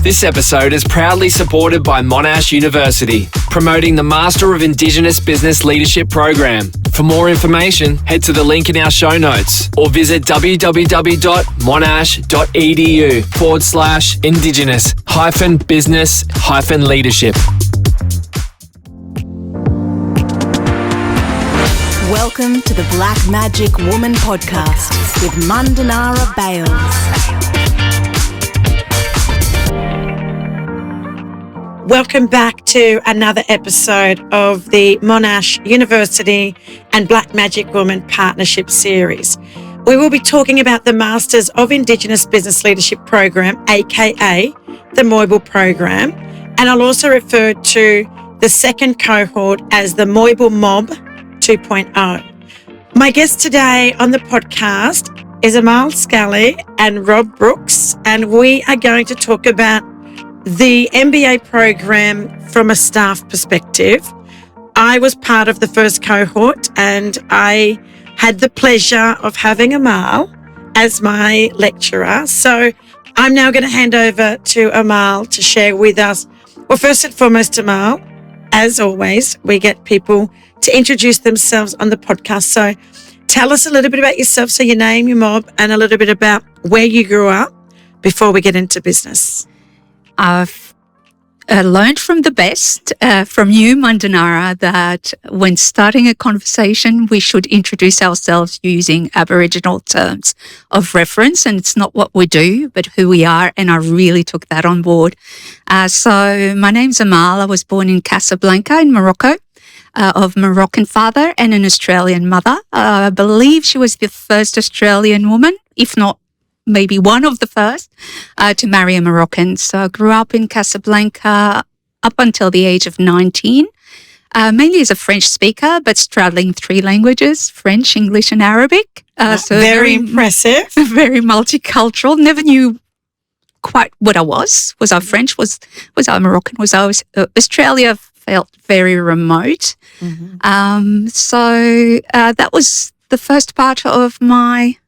This episode is proudly supported by Monash University, promoting the Master of Indigenous Business Leadership program. For more information, head to the link in our show notes or visit www.monash.edu/Indigenous-business-leadership. Welcome to the Black Magic Woman podcast with Mundanara Bales. Welcome back to another episode of the Monash University and Black Magic Woman Partnership Series. We will be talking about the Masters of Indigenous Business Leadership program, aka the Moible program, and I'll also refer to the second cohort as the Moible Mob 2.0. My guest today on the podcast is Amale Scally and Rob Brooks, and we are going to talk about the MBA program from a staff perspective. I was part of the first cohort and I had the pleasure of having Amale as my lecturer. So I'm now going to hand over to Amale to share with us. Well, first and foremost, Amale, as always, we get people to introduce themselves on the podcast. So tell us a little bit about yourself, so your name, your mob, and a little bit about where you grew up before we get into business. I've learned from the best, from you, Mundanara, that when starting a conversation, we should introduce ourselves using Aboriginal terms of reference. And it's not what we do, but who we are. And I really took that on board. So my name's Amale. I was born in Casablanca in Morocco, of Moroccan father and an Australian mother. I believe she was the first Australian woman, if not maybe one of the first, to marry a Moroccan. So I grew up in Casablanca up until the age of 19, mainly as a French speaker, but straddling three languages, French, English and Arabic. So very impressive. Very multicultural. Never knew quite what I was. Was I French? Was I Moroccan? Was I Australia? Felt very remote. Mm-hmm. So that was the first part of my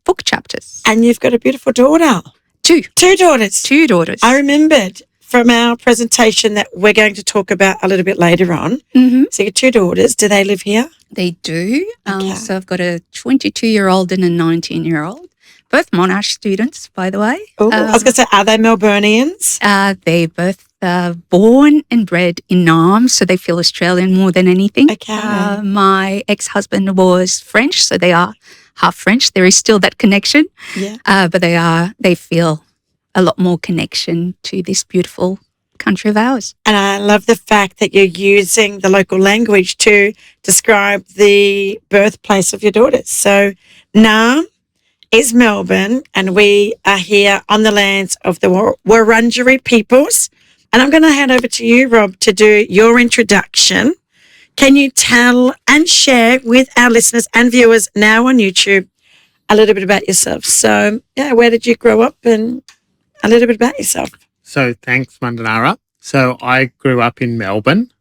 book chapters. And you've got a beautiful daughter. Two daughters. Two daughters. I remembered from our presentation that we're going to talk about a little bit later on. Mm-hmm. So your two daughters, do they live here? They do. Okay. So I've got a 22-year-old and a 19-year-old. Both Monash students, by the way. Oh, I was going to say, are they Melburnians? They both born and bred in Naarm, so they feel Australian more than anything. Okay. My ex-husband was French, so they are half French. There is still that connection. Yeah. But they feel a lot more connection to this beautiful country of ours. And I love the fact that you're using the local language to describe the birthplace of your daughters. So Naarm is Melbourne, and we are here on the lands of the Wurundjeri peoples. And I'm going to hand over to you, Rob, to do your introduction. Can you tell and share with our listeners and viewers now on YouTube a little bit about yourself? So, where did you grow up and a little bit about yourself? So thanks, Mundanara. So I grew up in Melbourne.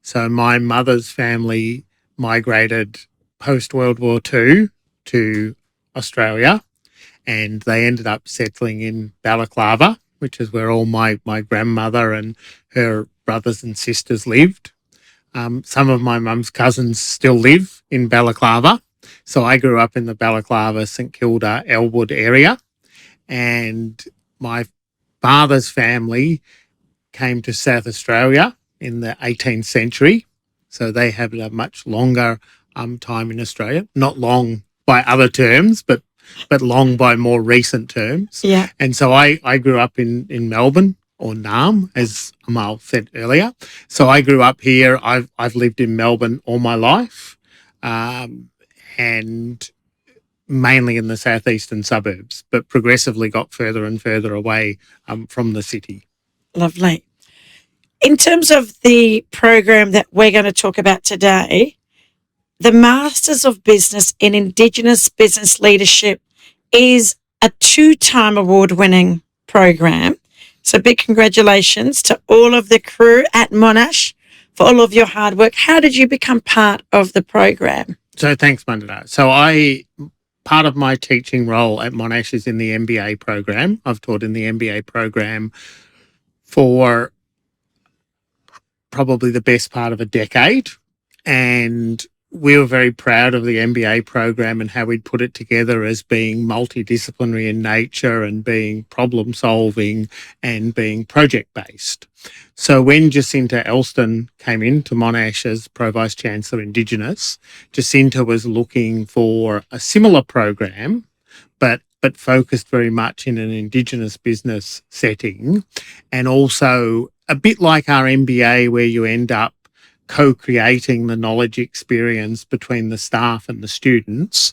So my mother's family migrated post-World War II to Australia, and they ended up settling in Balaclava, which is where all my grandmother and her brothers and sisters lived. Some of my mum's cousins still live in Balaclava. So I grew up in the Balaclava, St Kilda, Elwood area. And my father's family came to South Australia in the 18th century. So they had a much longer time in Australia. Not long by other terms, but long by more recent terms. Yeah. And so I grew up in Melbourne, or Naarm, as Amale said earlier. So I grew up here. I've lived in Melbourne all my life, and mainly in the southeastern suburbs, but progressively got further and further away from the city. Lovely. In terms of the program that we're going to talk about today, the Masters of Business in Indigenous Business Leadership is a 2-time award-winning program. So big congratulations to all of the crew at Monash for all of your hard work. How did you become part of the program? So thanks, Mandana. So I part of my teaching role at Monash is in the MBA program. I've taught in the MBA program for probably the best part of a decade, and we were very proud of the MBA program and how we'd put it together as being multidisciplinary in nature and being problem solving and being project based. So when Jacinta Elston came into Monash as Pro Vice Chancellor Indigenous, Jacinta was looking for a similar program, but focused very much in an Indigenous business setting, and also a bit like our MBA where you end up co-creating the knowledge experience between the staff and the students.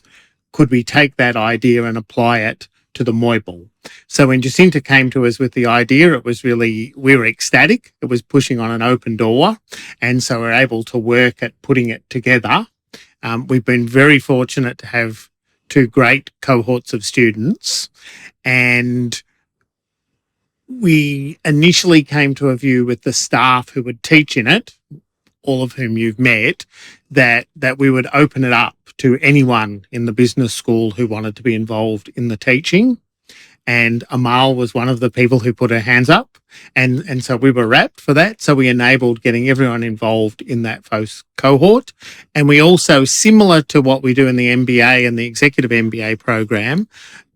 Could we take that idea and apply it to the Moible? So when Jacinta came to us with the idea, it was really, we were ecstatic. It was pushing on an open door. And so we're able to work at putting it together. We've been very fortunate to have two great cohorts of students. And we initially came to a view with the staff who would teach in it, all of whom you've met, that we would open it up to anyone in the business school who wanted to be involved in the teaching. And Amale was one of the people who put her hands up. And so we were wrapped for that. So we enabled getting everyone involved in that first cohort. And we also, similar to what we do in the MBA and the executive MBA program,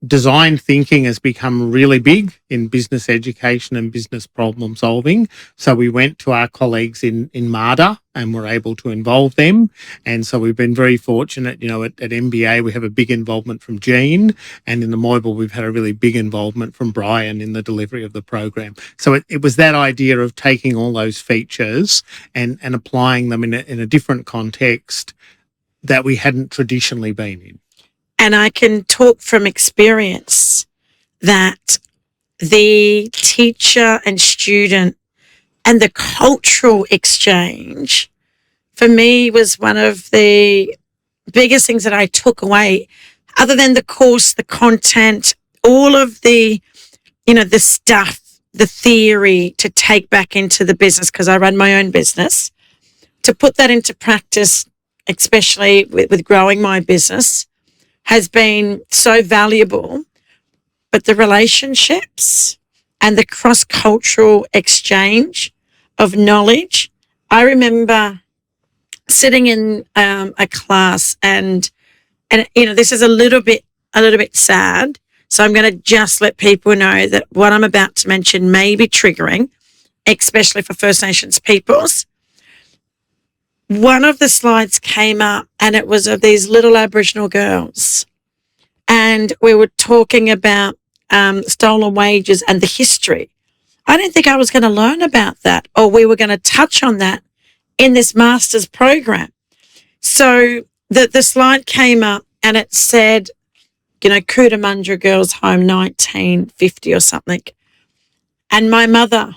design thinking has become really big in business education and business problem solving. So we went to our colleagues in MADA and were able to involve them. And so we've been very fortunate, you know, at MBA, we have a big involvement from Jean, and in the Moible, we've had a really big involvement from Brian in the delivery of the program. So it was that idea of taking all those features and applying them in a different context that we hadn't traditionally been in. And I can talk from experience that the teacher and student and the cultural exchange for me was one of the biggest things that I took away, other than the course, the content, all of the, you know, the stuff, the theory to take back into the business, because I run my own business, to put that into practice, especially with growing my business, has been so valuable. But the relationships and the cross-cultural exchange of knowledge, I remember sitting in a class and you know, this is a little bit sad. So I'm going to just let people know that what I'm about to mention may be triggering, especially for First Nations peoples. One of the slides came up and it was of these little Aboriginal girls. And we were talking about stolen wages and the history. I didn't think I was going to learn about that, or we were going to touch on that in this master's program. So the slide came up and it said, you know, Cootamundra Girls Home 1950 or something. And my mother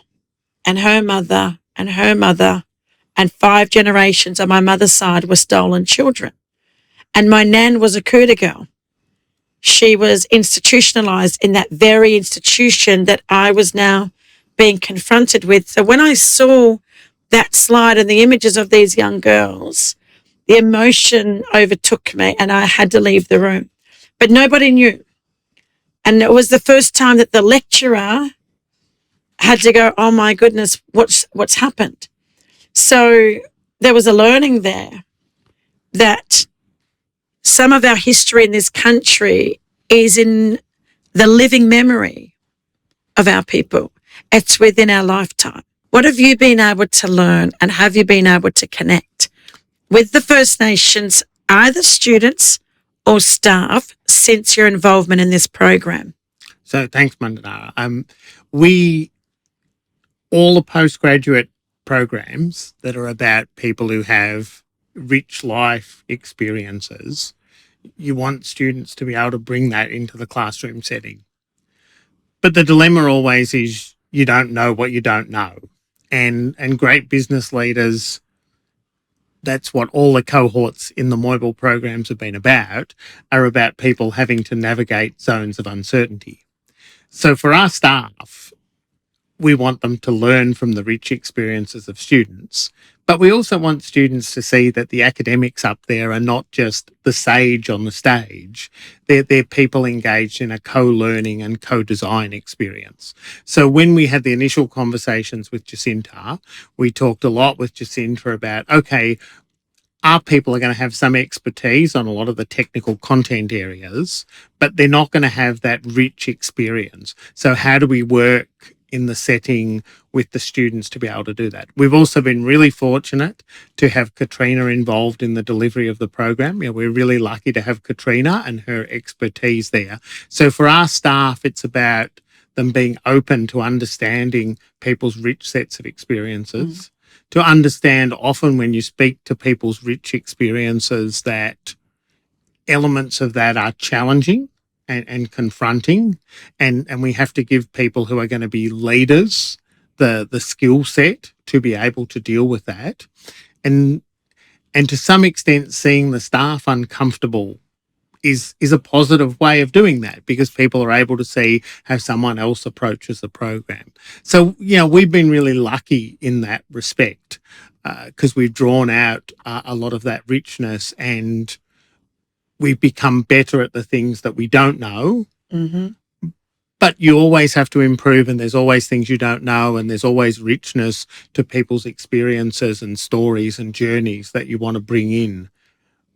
and her mother and her mother and 5 generations on my mother's side were stolen children. And my nan was a Cooter girl. She was institutionalized in that very institution that I was now being confronted with. So when I saw that slide and the images of these young girls, the emotion overtook me and I had to leave the room. But nobody knew. And it was the first time that the lecturer had to go, oh my goodness, what's happened? So there was a learning there that some of our history in this country is in the living memory of our people. It's within our lifetime. What have you been able to learn, and have you been able to connect with the First Nations, either students or staff, since your involvement in this program? So thanks, Mandana. All the postgraduate programs that are about people who have rich life experiences, you want students to be able to bring that into the classroom setting. But the dilemma always is you don't know what you don't know. And great business leaders, that's what all the cohorts in the Moible programs have been about, are about people having to navigate zones of uncertainty. So for our staff, we want them to learn from the rich experiences of students, But we also want students to see that the academics up there are not just the sage on the stage. They're people engaged in a co-learning and co-design experience. So when we had the initial conversations with Jacinta, we talked a lot with Jacinta about, okay, our people are going to have some expertise on a lot of the technical content areas, but they're not going to have that rich experience. So how do we work in the setting with the students to be able to do that? We've also been really fortunate to have Katrina involved in the delivery of the program. We're really lucky to have Katrina and her expertise there. So for our staff, it's about them being open to understanding people's rich sets of experiences, to understand often when you speak to people's rich experiences that elements of that are challenging and confronting, and we have to give people who are going to be leaders the skill set to be able to deal with that, and to some extent seeing the staff uncomfortable is a positive way of doing that, because people are able to see how someone else approaches the program. So we've been really lucky in that respect, because we've drawn out a lot of that richness, and we've become better at the things that we don't know. But you always have to improve, and there's always things you don't know, and there's always richness to people's experiences and stories and journeys that you want to bring in.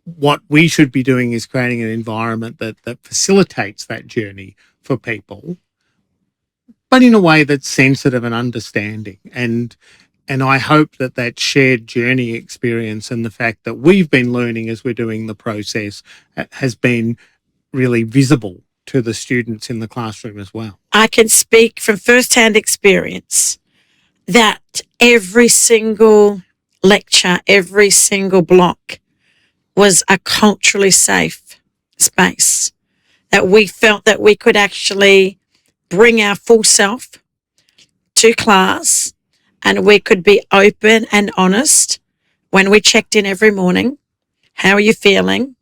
What we should be doing is creating an environment that facilitates that journey for people, but in a way that's sensitive and understanding. And I hope that shared journey experience and the fact that we've been learning as we're doing the process has been really visible to the students in the classroom as well. I can speak from first-hand experience that every single lecture, every single block was a culturally safe space, that we felt that we could actually bring our full self to class, and we could be open and honest when we checked in every morning. How are you feeling?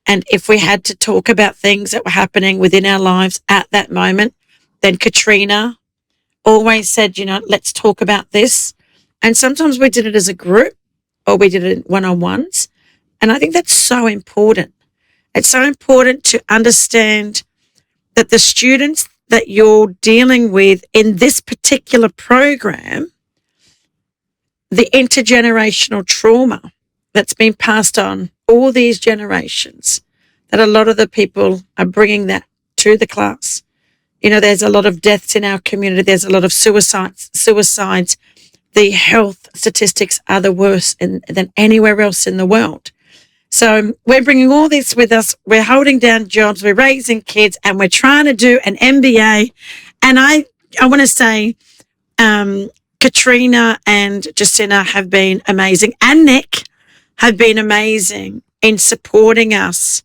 And if we had to talk about things that were happening within our lives at that moment, then Katrina always said, let's talk about this. And sometimes we did it as a group, or we did it in one-on-ones. And I think that's so important. It's so important to understand that the students that you're dealing with in this particular program, the intergenerational trauma that's been passed on all these generations, that a lot of the people are bringing that to the class. There's a lot of deaths in our community. There's a lot of suicides. The health statistics are the worst than anywhere else in the world. So we're bringing all this with us. We're holding down jobs. We're raising kids, and we're trying to do an MBA. And I want to say Katrina and Jacinta have been amazing, and Nick have been amazing in supporting us,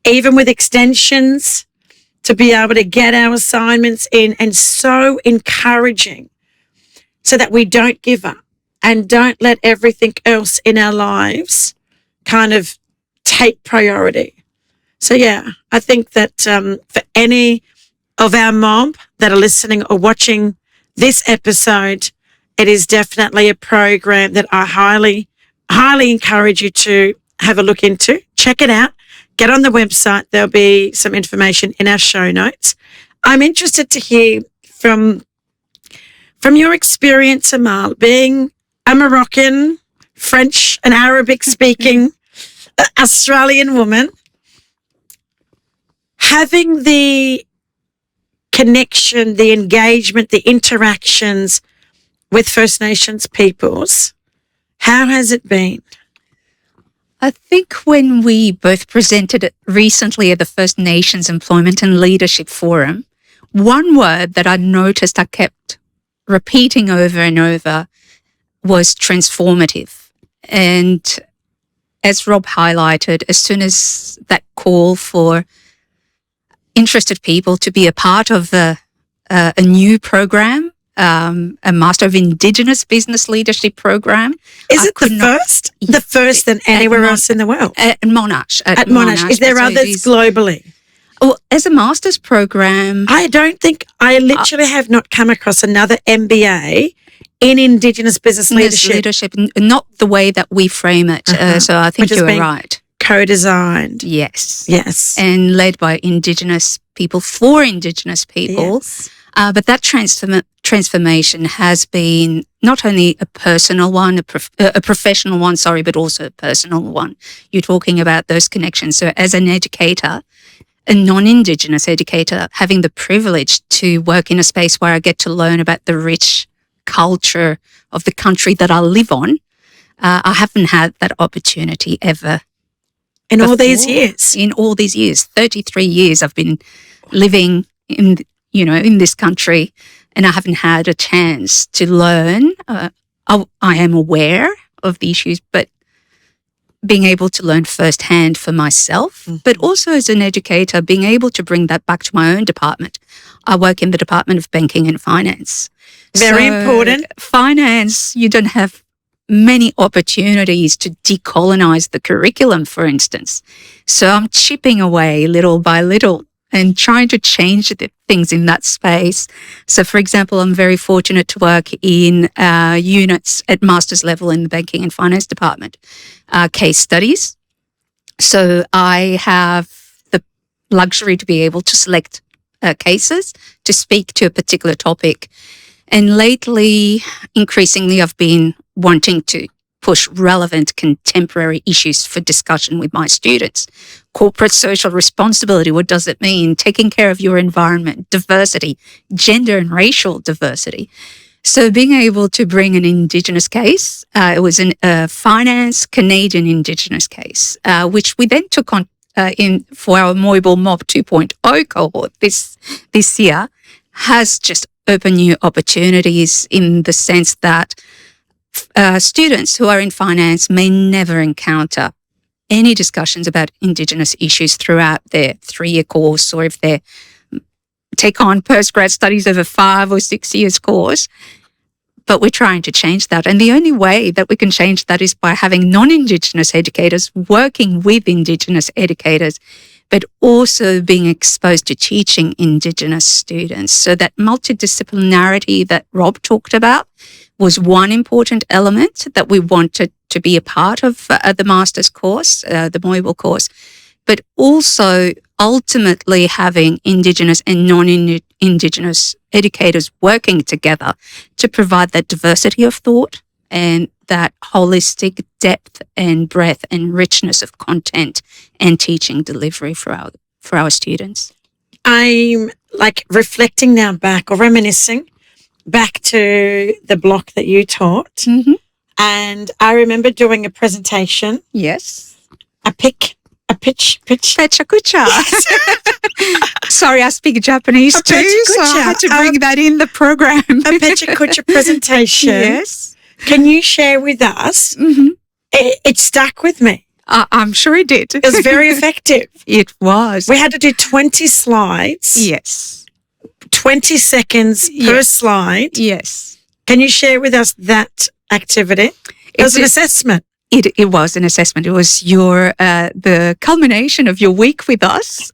even with extensions, to be able to get our assignments in, and so encouraging so that we don't give up and don't let everything else in our lives kind of take priority. So I think that for any of our mob that are listening or watching this episode, it is definitely a program that I highly, highly encourage you to have a look into. Check it out. Get on the website. There'll be some information in our show notes. I'm interested to hear from your experience, Amale, being a Moroccan, French and Arabic speaking Australian woman, having the connection, the engagement, the interactions with First Nations peoples. How has it been? I think when we both presented it recently at the First Nations Employment and Leadership Forum, one word that I noticed I kept repeating over and over was transformative. And as Rob highlighted, as soon as that call for interested people to be a part of a new program, a Master of Indigenous Business Leadership program. Is it the first? The first than anywhere else in the world? At Monash. At Monash. Is there others globally? Well, as a master's program, I don't think, I literally have not come across another MBA in Indigenous business leadership, not the way that we frame it. So I think you're right. Co-designed. Yes. And led by Indigenous people for Indigenous people. Yes. But that transformation has been not only a personal one, a professional one, but also a personal one. You're talking about those connections. So as an educator, a non-Indigenous educator, having the privilege to work in a space where I get to learn about the rich culture of the country that I live on, I haven't had that opportunity ever. In all these years? In all these years. 33 years I've been living in this country, and I haven't had a chance to learn. I am aware of the issues, but being able to learn firsthand for myself, but also as an educator, being able to bring that back to my own department. I work in the Department of Banking and Finance. Very important. Finance, you don't have many opportunities to decolonize the curriculum, for instance. So I'm chipping away little by little and trying to change the things in that space. So, for example, I'm very fortunate to work in units at master's level in the Banking and Finance Department, case studies. So I have the luxury to be able to select cases to speak to a particular topic. And lately, increasingly, I've been wanting to push relevant contemporary issues for discussion with my students. Corporate social responsibility, what does it mean? Taking care of your environment, diversity, gender and racial diversity. So being able to bring an Indigenous case, it was a finance Canadian Indigenous case, which we then took on for our Moibel Mob 2.0 cohort this year, has just opened new opportunities in the sense that students who are in finance may never encounter any discussions about Indigenous issues throughout their 3-year course, or if they take on postgrad studies over 5 or 6 years course. But we're trying to change that. And the only way that we can change that is by having non-Indigenous educators working with Indigenous educators, but also being exposed to teaching Indigenous students. So that multidisciplinarity that Rob talked about was one important element that we wanted to be a part of the master's course, the Moibel course, but also ultimately having Indigenous and non-Indigenous educators working together to provide that diversity of thought and that holistic depth and breadth and richness of content and teaching delivery for our students. I'm like reflecting now back or reminiscing back to the block that you taught. Mm-hmm. And I remember doing a presentation. Yes. A pitch. Pecha kucha. Sorry, I speak Japanese too, so I had to bring that in the program. A pecha kucha presentation. Yes. Can you share with us? Mm-hmm. It stuck with me. I'm sure it did. It was very effective. It was. We had to do 20 slides. Yes. 20 seconds per slide. Yes. Can you share with us that activity? It was an assessment. It was an assessment. It was the culmination of your week with us.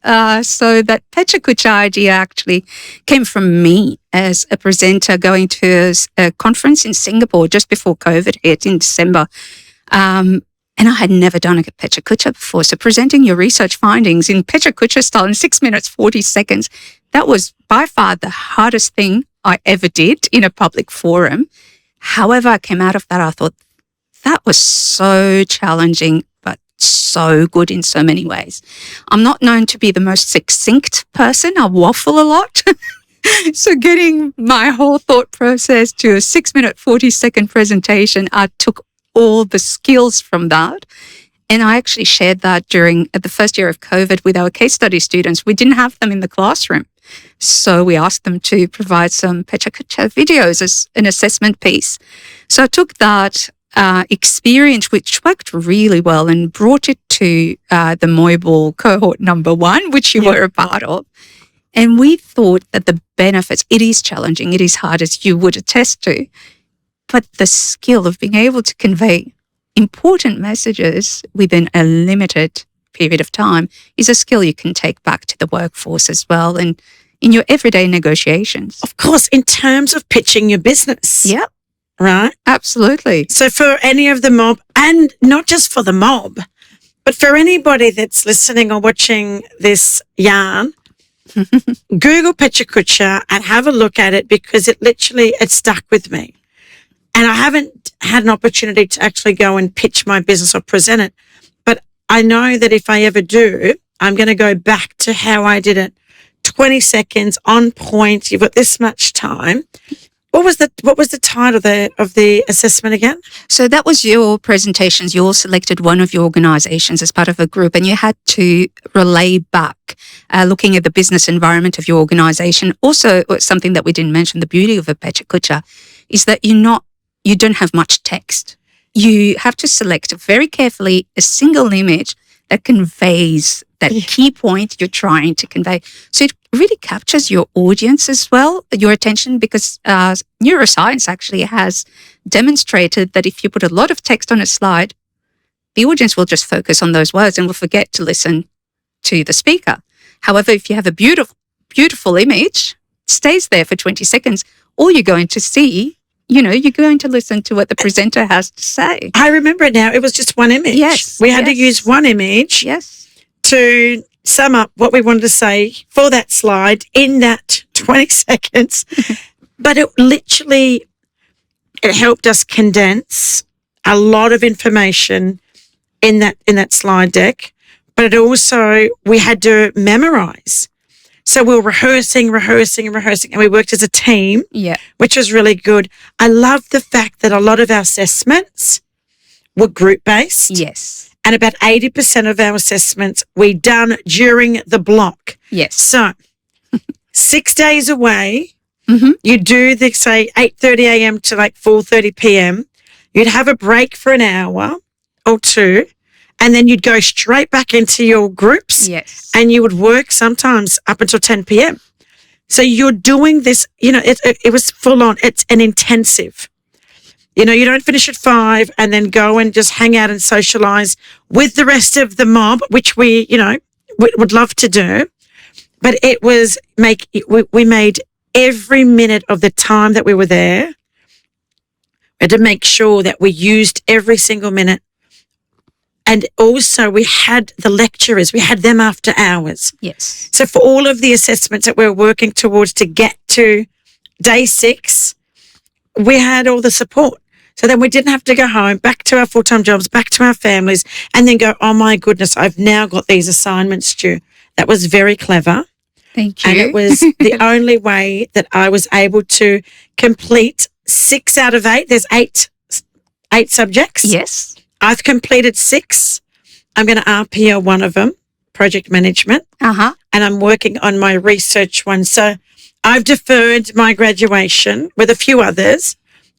So that Pecha Kucha idea actually came from me as a presenter going to a conference in Singapore just before COVID hit in December. And I had never done a Pecha Kucha before. So presenting your research findings in Pecha Kucha style in 6 minutes, 40 seconds, that was by far the hardest thing I ever did in a public forum. However, I came out of that, I thought, that was so challenging, but so good in so many ways. I'm not known to be the most succinct person. I waffle a lot. So getting my whole thought process to a 6 minute, 40-second presentation, I took all the skills from that. And I actually shared that during the first year of COVID with our case study students. We didn't have them in the classroom. So we asked them to provide some Pecha Kucha videos as an assessment piece. So I took that experience, which worked really well, and brought it to the Moibel cohort number 1, which you were a part of. And we thought that the benefits, it is challenging, it is hard, as you would attest to, but the skill of being able to convey important messages within a limited period of time is a skill you can take back to the workforce as well, and in your everyday negotiations. Of course, in terms of pitching your business. Yep. right? Absolutely. So for any of the mob, and not just for the mob, but for anybody that's listening or watching this yarn, Google Pechakucha and have a look at it, because it stuck with me. And I haven't had an opportunity to actually go and pitch my business or present it. But I know that if I ever do, I'm going to go back to how I did it. 20 seconds on point. You've got this much time. What was the title of the assessment again? So that was your presentations. You all selected one of your organisations as part of a group, and you had to relay back, looking at the business environment of your organisation. Also, something that we didn't mention, the beauty of a Pechakucha is that you don't have much text. You have to select very carefully a single image that conveys that key point you're trying to convey. So it really captures your audience as well, your attention, because neuroscience actually has demonstrated that if you put a lot of text on a slide, the audience will just focus on those words and will forget to listen to the speaker. However, if you have a beautiful image, it stays there for 20 seconds, all you're going to see, you're going to listen to what the presenter has to say. I remember it now. It was just one image. Yes. We had to use one image. Yes. To sum up what we wanted to say for that slide in that 20 seconds. But it helped us condense a lot of information in that slide deck. But it also, we had to memorize. So we were rehearsing, and we worked as a team, which was really good. I love the fact that a lot of our assessments were group-based. Yes. And about 80% of our assessments we done during the block. Yes. So 6 days away, mm-hmm. you do the, say, 8:30 a.m. to like 4:30 p.m. You'd have a break for an hour or two, and then you'd go straight back into your groups. Yes. And you would work sometimes up until 10 p.m. So you're doing this, it was full on. It's an intensive. You don't finish at 5 and then go and just hang out and socialise with the rest of the mob, which we would love to do. But it was we made every minute of the time that we were there. We had to make sure that we used every single minute. And also we had the lecturers, we had them after hours. Yes. So for all of the assessments that we were working towards to get to day 6, we had all the support. So then we didn't have to go home, back to our full-time jobs, back to our families, and then go, oh my goodness, I've now got these assignments due. That was very clever. Thank you. And it was the only way that I was able to complete 6 out of 8. There's eight subjects. Yes. I've completed 6. I'm going to RPO one of them, project management. Uh-huh. And I'm working on my research one. So I've deferred my graduation with a few others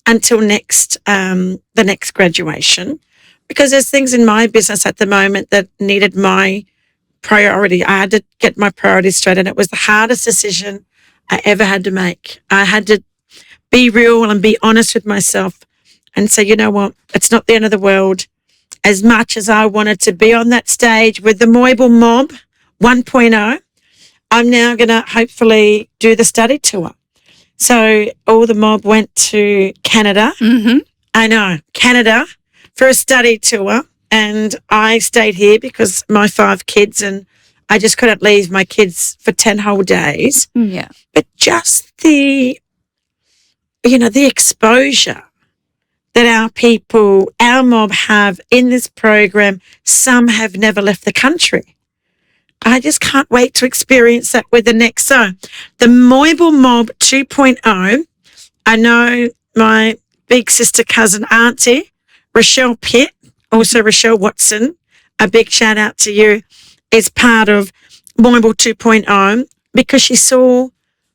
until the next graduation, because there's things in my business at the moment that needed my priority. I had to get my priorities straight, and it was the hardest decision I ever had to make. I had to be real and be honest with myself and say, you know what, it's not the end of the world. As much as I wanted to be on that stage with the Moible Mob 1.0, I'm now going to hopefully do the study tour. So all the mob went to Canada. Mm-hmm. I know, Canada for a study tour. And I stayed here because my 5 kids, and I just couldn't leave my kids for 10 whole days. Yeah. But just the exposure that our mob have in this program, some have never left the country. I just can't wait to experience that with the next. So the Moible Mob 2.0, I know my big sister, cousin, auntie, Rochelle Pitt, also Rochelle Watson, a big shout out to you, is part of Moible 2.0 because she saw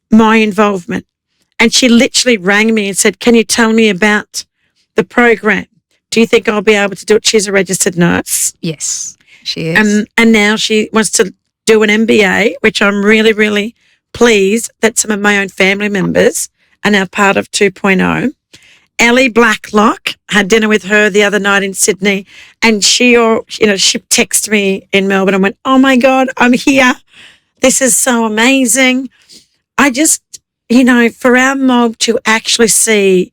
my involvement. And she literally rang me and said, can you tell me about the program? Do you think I'll be able to do it? She's a registered nurse. Yes, she is. And now she wants to do an MBA, which I'm really, really pleased that some of my own family members are now part of 2.0. Ellie Blacklock, had dinner with her the other night in Sydney, and she texted me in Melbourne and went, oh my God, I'm here. This is so amazing. I just, for our mob to actually see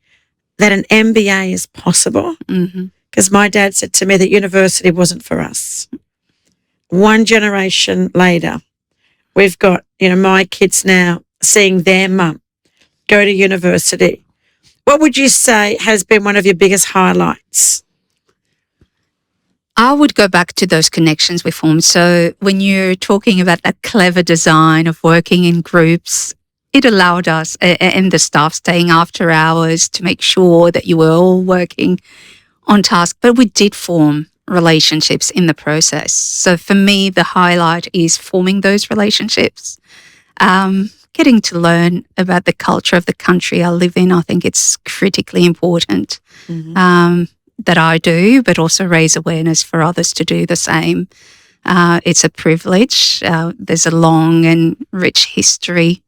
that an MBA is possible. Because my dad said to me that university wasn't for us. One generation later, we've got, my kids now seeing their mum go to university. What would you say has been one of your biggest highlights? I would go back to those connections we formed. So when you're talking about that clever design of working in groups, it allowed us and the staff staying after hours to make sure that you were all working on task. But we did form relationships in the process. So for me, the highlight is forming those relationships, getting to learn about the culture of the country I live in. I think it's critically important. That I do, but also raise awareness for others to do the same. It's a privilege. There's a long and rich history.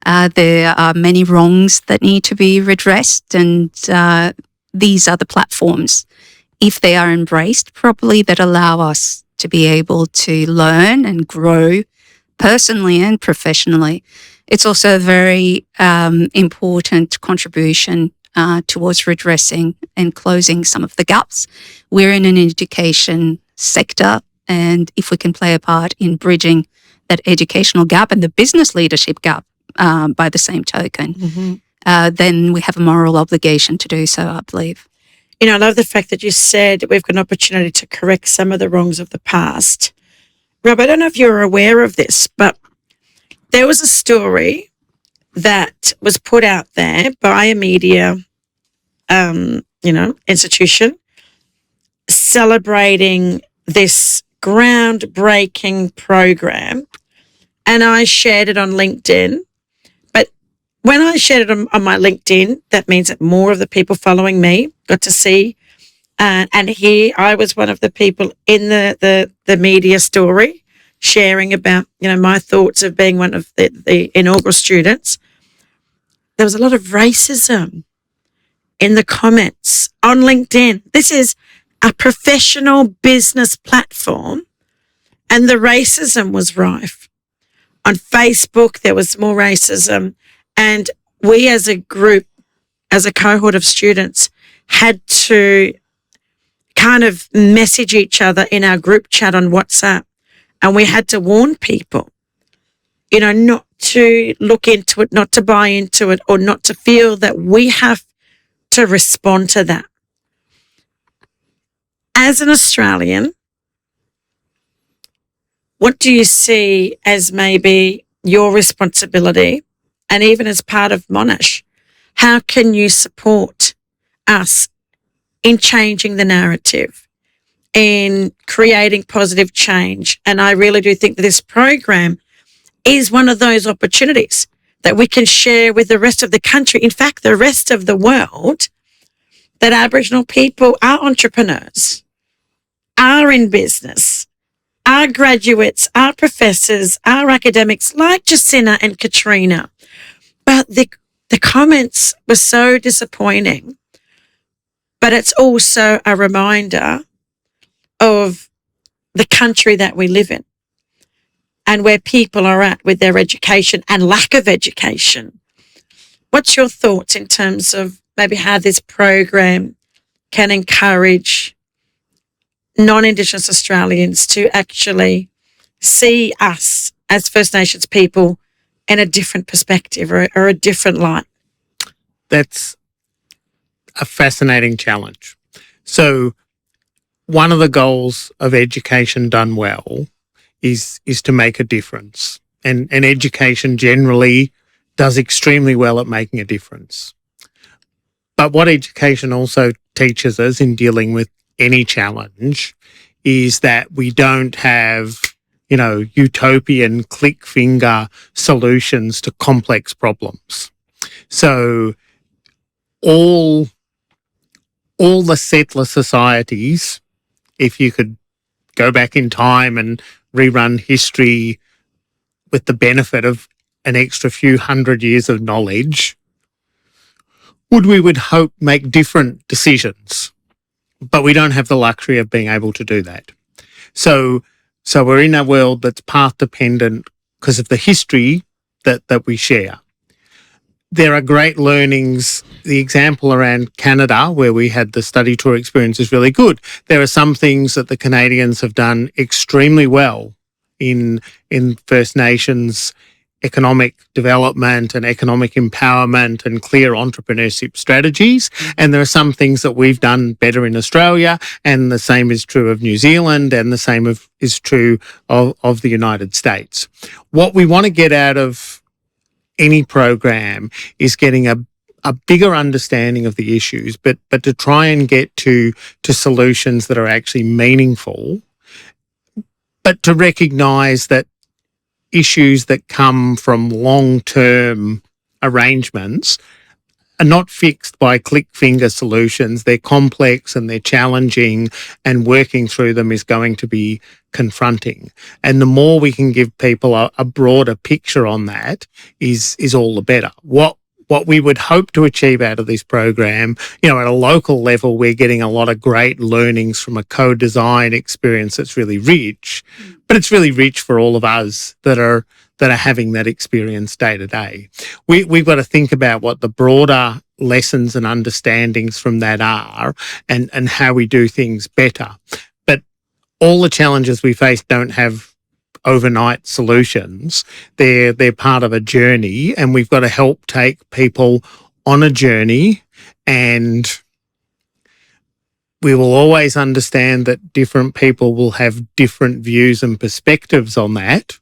There are many wrongs that need to be redressed, and these are the platforms, if they are embraced properly, that allow us to be able to learn and grow personally and professionally. It's also a very important contribution towards redressing and closing some of the gaps. We're in an education sector, and if we can play a part in bridging that educational gap and the business leadership gap by the same token, then we have a moral obligation to do so, I believe. I love the fact that you said we've got an opportunity to correct some of the wrongs of the past. Rob, I don't know if you're aware of this, but there was a story that was put out there by a media, institution celebrating this groundbreaking program. And I shared it on LinkedIn. But when I shared it on my LinkedIn, that means that more of the people following me got to see. And here I was one of the people in the media story sharing about, my thoughts of being one of the inaugural students. There was a lot of racism in the comments on LinkedIn. This is a professional business platform, and the racism was rife. On Facebook, there was more racism, and we as a group, as a cohort of students, had to kind of message each other in our group chat on WhatsApp, and we had to warn people, not to look into it, not to buy into it, or not to feel that we have to respond to that. As an Australian, what do you see as maybe your responsibility, and even as part of Monash, how can you support us in changing the narrative, in creating positive change? And I really do think that this program is one of those opportunities that we can share with the rest of the country, in fact, the rest of the world, that Aboriginal people are entrepreneurs, are in business, are graduates, are professors, are academics like Jacinta and Katrina. But the comments were so disappointing. But it's also a reminder of the country that we live in and where people are at with their education and lack of education. What's your thoughts in terms of maybe how this program can encourage non-Indigenous Australians to actually see us as First Nations people in a different perspective or a different light? That's a fascinating challenge. So one of the goals of education done well is to make a difference. And education generally does extremely well at making a difference. But what education also teaches us in dealing with any challenge is that we don't have, utopian click finger solutions to complex problems. So all the settler societies, if you could go back in time and rerun history with the benefit of an extra few hundred years of knowledge, we would hope make different decisions. But we don't have the luxury of being able to do that. So we're in a world that's path dependent because of the history that we share. there are great learnings. The example around Canada, where we had the study tour experience, is really good. There are some things that the Canadians have done extremely well in First Nations economic development and economic empowerment and clear entrepreneurship strategies. And there are some things that we've done better in Australia, and the same is true of New Zealand, and the same is true of the United States. What we want to get out of any program is getting a bigger understanding of the issues, but to try and get to solutions that are actually meaningful, but to recognise that issues that come from long-term arrangements are not fixed by click finger solutions. They're complex and they're challenging, and working through them is going to be confronting. And the more we can give people a broader picture on that is all the better. What we would hope to achieve out of this program, at a local level, we're getting a lot of great learnings from a co-design experience that's really rich, but it's really rich for all of us that are having that experience day to day. We've got to think about what the broader lessons and understandings from that are, and how we do things better. But all the challenges we face don't have overnight solutions. They're part of a journey, and we've got to help take people on a journey, and we will always understand that different people will have different views and perspectives on that.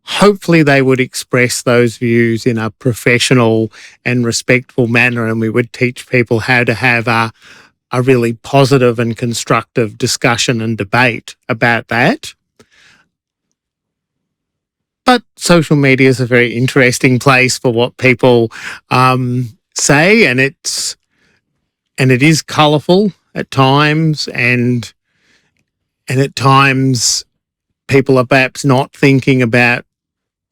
Hopefully they would express those views in a professional and respectful manner, and we would teach people how to have a really positive and constructive discussion and debate about that. But social media is a very interesting place for what people say, and it is colourful at times, and at times people are perhaps not thinking about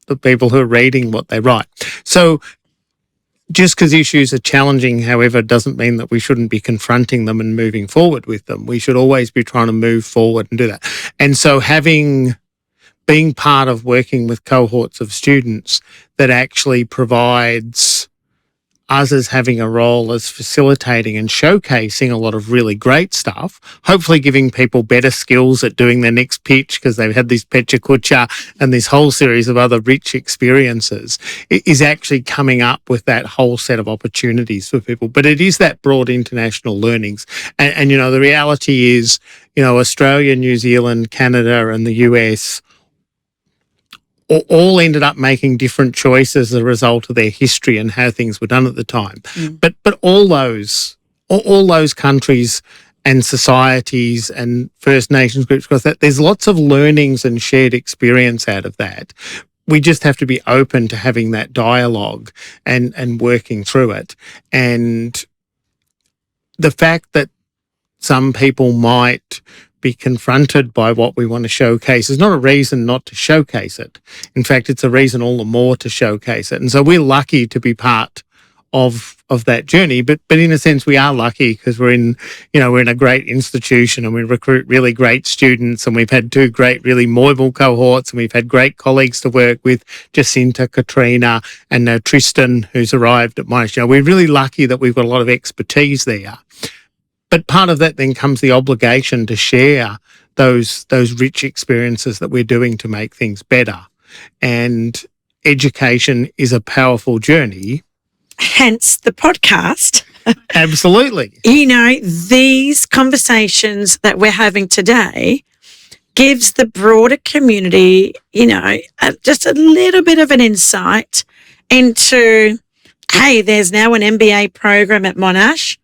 the people who are reading what they write. So just because issues are challenging, however, doesn't mean that we shouldn't be confronting them and moving forward with them. We should always be trying to move forward and do that. And so being part of working with cohorts of students that actually provides us as having a role as facilitating and showcasing a lot of really great stuff, hopefully giving people better skills at doing their next pitch because they've had this Pecha Kucha and this whole series of other rich experiences, is actually coming up with that whole set of opportunities for people. But it is that broad international learnings. And the reality is, Australia, New Zealand, Canada and the US all ended up making different choices as a result of their history and how things were done at the time. But all those countries and societies and First Nations groups across that, there's lots of learnings and shared experience out of that. We just have to be open to having that dialogue and working through it. And the fact that some people might be confronted by what we want to showcase is not a reason not to showcase it. In fact, it's a reason all the more to showcase it. And so we're lucky to be part of that journey, but in a sense we are lucky because we're in a great institution and we recruit really great students, and we've had 2 great really mobile cohorts, and we've had great colleagues to work with, Jacinta, Katrina and now Tristan, who's arrived at Monash. We're really lucky that we've got a lot of expertise there. But part of that then comes the obligation to share those rich experiences that we're doing to make things better. And education is a powerful journey. Hence the podcast. Absolutely. These conversations that we're having today gives the broader community, just a little bit of an insight into, hey, there's now an MBA program at Monash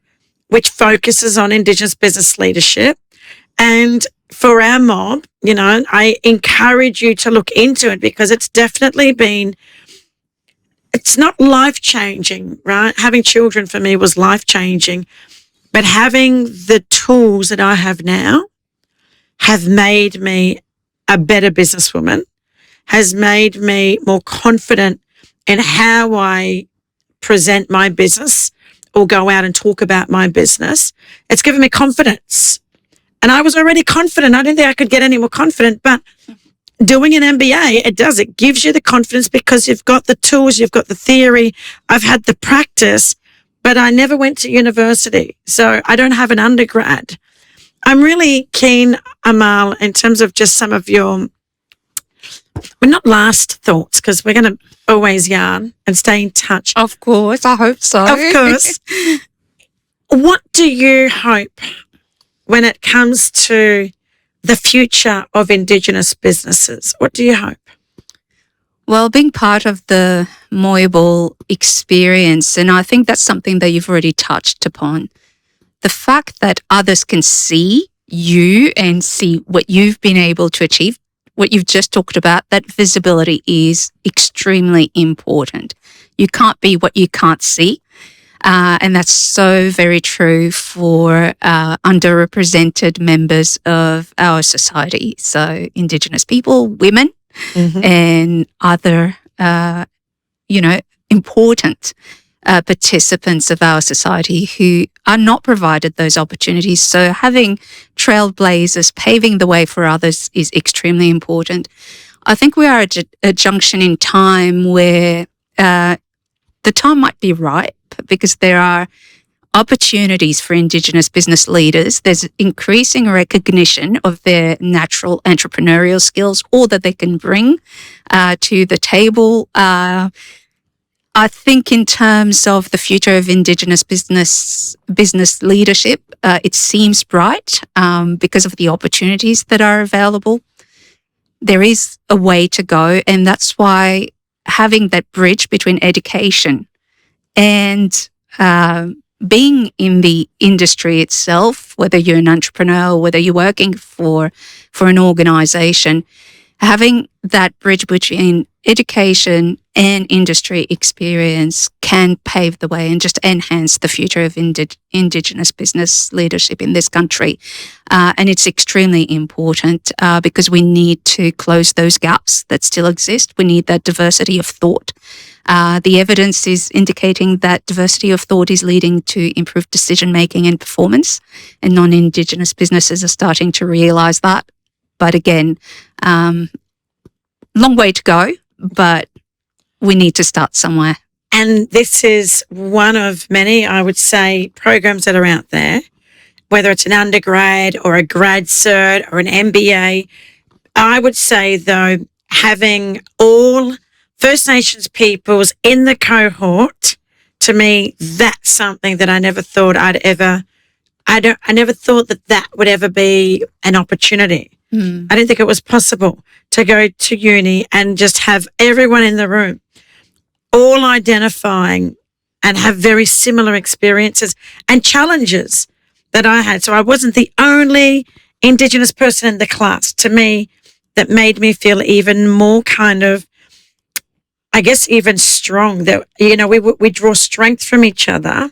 which focuses on Indigenous business leadership. And for our mob, I encourage you to look into it because it's definitely it's not life-changing, right? Having children for me was life-changing, but having the tools that I have now have made me a better businesswoman, has made me more confident in how I present my business or go out and talk about my business. It's given me confidence. And I was already confident. I didn't think I could get any more confident, but doing an MBA, it gives you the confidence because you've got the tools, you've got the theory. I've had the practice, but I never went to university. So I don't have an undergrad. I'm really keen, Amale, in terms of just some of your, well, not last thoughts, because we're going to always yarn and stay in touch. Of course, I hope so. Of course. What do you hope when it comes to the future of Indigenous businesses? What do you hope? Well, being part of the Moyable experience, and I think that's something that you've already touched upon, the fact that others can see you and see what you've been able to achieve, what you've just talked about, that visibility is extremely important. You can't be what you can't see. And that's so very true for underrepresented members of our society. So Indigenous people, women, and other, important participants of our society who are not provided those opportunities. So having trailblazers paving the way for others is extremely important. I think we are at a junction in time where the time might be ripe because there are opportunities for Indigenous business leaders. There's increasing recognition of their natural entrepreneurial skills, all that they can bring to the table. I think in terms of the future of Indigenous business leadership, it seems bright because of the opportunities that are available. There is a way to go, and that's why having that bridge between education and being in the industry itself, whether you're an entrepreneur or whether you're working for an organisation, having that bridge between education and industry experience can pave the way and just enhance the future of Indigenous business leadership in this country. And it's extremely important because we need to close those gaps that still exist. We need that diversity of thought. The evidence is indicating that diversity of thought is leading to improved decision-making and performance, and non-Indigenous businesses are starting to realise that. But again, long way to go, but we need to start somewhere. And this is one of many, I would say, programs that are out there, whether it's an undergrad or a grad cert or an MBA. I would say, though, having all First Nations peoples in the cohort, to me, that's something that I never thought I never thought that would ever be an opportunity. I didn't think it was possible to go to uni and just have everyone in the room all identifying and have very similar experiences and challenges that I had. So I wasn't the only Indigenous person in the class. To me, that made me feel even more kind of, I guess, even strong, that, we draw strength from each other,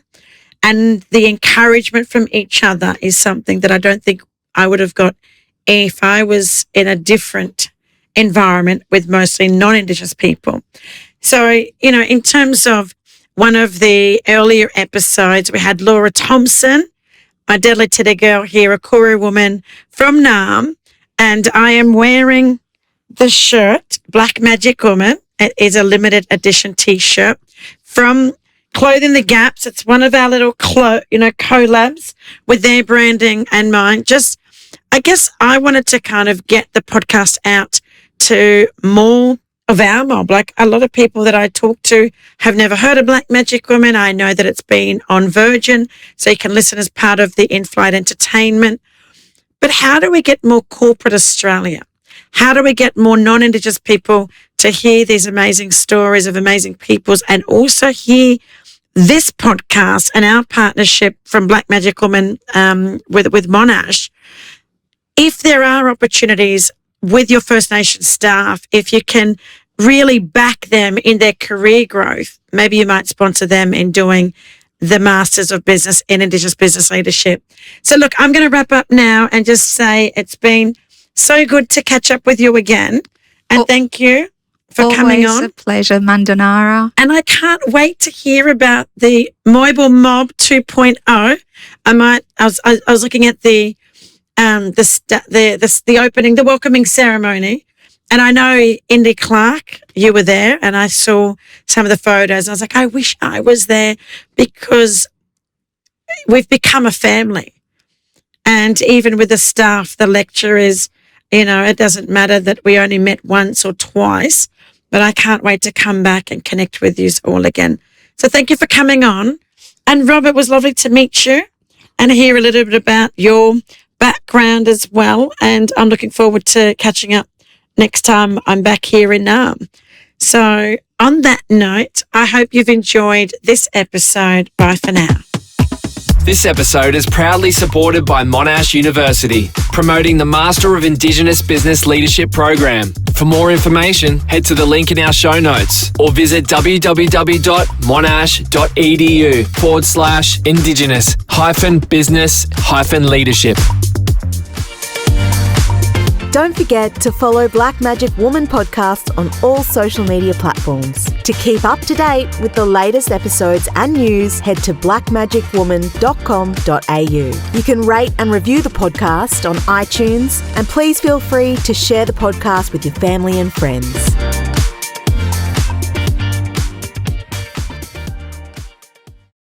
and the encouragement from each other is something that I don't think I would have got if I was in a different environment with mostly non-Indigenous people. So, in terms of one of the earlier episodes, we had Laura Thompson, my Deadly Teddy girl here, a Koru woman from Naarm, and I am wearing the shirt, Black Magic Woman. It is a limited edition T-shirt from Clothing the Gaps. It's one of our little collabs with their branding and mine. I guess I wanted to kind of get the podcast out to more of our mob. Like, a lot of people that I talk to have never heard of Black Magic Woman. I know that it's been on Virgin, so you can listen as part of the in-flight entertainment. But how do we get more corporate Australia? How do we get more non-Indigenous people to hear these amazing stories of amazing peoples, and also hear this podcast and our partnership from Black Magic Woman with Monash? If there are opportunities with your First Nation staff, if you can really back them in their career growth, maybe you might sponsor them in doing the Masters of Business in Indigenous Business Leadership. So look, I'm going to wrap up now and just say it's been so good to catch up with you again. And thank you for coming on. Always a pleasure, Mandanara. And I can't wait to hear about the Moyable Mob 2.0. I was looking at the opening, the welcoming ceremony, And I know Indy Clark, you were there, and I saw some of the photos. And I was like, I wish I was there, because we've become a family. And even with the staff, the lecturers, it doesn't matter that we only met once or twice, but I can't wait to come back and connect with you all again. So thank you for coming on. And Robert, it was lovely to meet you and hear a little bit about your background as well. And I'm looking forward to catching up next time I'm back here in Naarm. So on that note, I hope you've enjoyed this episode. Bye for now. This episode is proudly supported by Monash University, promoting the Master of Indigenous Business Leadership program. For more information, head to the link in our show notes or visit www.monash.edu/indigenous-business-leadership. Don't forget to follow Black Magic Woman podcast on all social media platforms. To keep up to date with the latest episodes and news, head to blackmagicwoman.com.au. You can rate and review the podcast on iTunes, and please feel free to share the podcast with your family and friends.